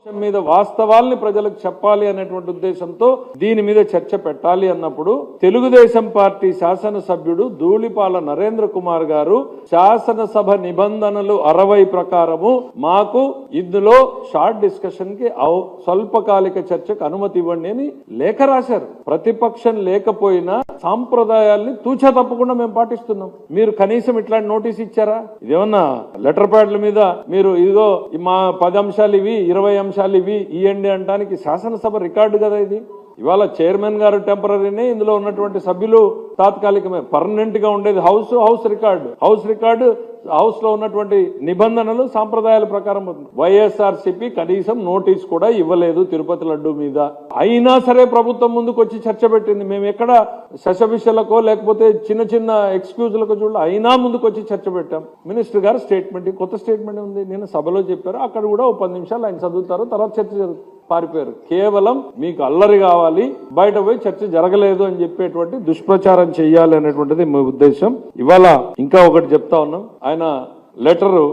అంశం మీద వాస్తవాల్ని ప్రజలకు చెప్పాలి అనేటువంటి ఉద్దేశంతో దీని మీద చర్చ పెట్టాలి అన్నప్పుడు తెలుగుదేశం పార్టీ శాసనసభ్యుడు ధూళిపాల నరేంద్ర కుమార్ గారు శాసనసభ నిబంధనలు 60 ప్రకారము మాకు ఇందులో షార్ట్ డిస్కషన్ కి స్వల్పకాలిక చర్చకు అనుమతి ఇవ్వండి అని లేఖ రాశారు. ప్రతిపక్షం లేకపోయినా సాంప్రదాయాల్ని తూచా తప్పకుండా మేము పాటిస్తున్నాం. మీరు కనీసం ఇట్లాంటి నోటీస్ ఇచ్చారా? ఇదేమన్నా లెటర్ ప్యాడ్ల మీద మీరు ఇదిగో మా 10 అంశాలు ఇవి 20 అంశాలు ఇవి ఇవ్వండి అనడానికి శాసనసభ రికార్డు కదా ఇది. ఇవాళ చైర్మన్ గారు టెంపరీనే, ఇందులో ఉన్నటువంటి సభ్యులు తాత్కాలికమే. పర్మనెంట్ గా ఉండేది హౌస్ రికార్డు హౌస్ లో ఉన్నటువంటి నిబంధనలు సాంప్రదాయాల ప్రకారం వైఎస్ఆర్సీపీ కనీసం నోటీస్ కూడా ఇవ్వలేదు తిరుపతి లడ్డు మీద. అయినా సరే ప్రభుత్వం ముందుకు వచ్చి చర్చ పెట్టింది. మేము ఎక్కడ శశభిషలకో లేకపోతే చిన్న చిన్న ఎక్స్క్యూజ్లకో చూడాలి, అయినా ముందుకు వచ్చి చర్చ పెట్టాం. మినిస్టర్ గారు స్టేట్మెంట్, కొత్త స్టేట్మెంట్ ఉంది, నేను సభలో చెప్పారు. అక్కడ కూడా 10 నిమిషాలు ఆయన చదువుతారు, తర్వాత చర్చ జరుగుతుంది. పారిపోయారు. కేవలం మీకు అల్లరి కావాలి, బయట పోయి చర్చ జరగలేదు అని చెప్పేటువంటి దుష్ప్రచారం చెయ్యాలి అనేటువంటిది మీ ఉద్దేశం. ఇవాళ ఇంకా ఒకటి చెప్తా ఉన్నాం. ఆయన లెటరు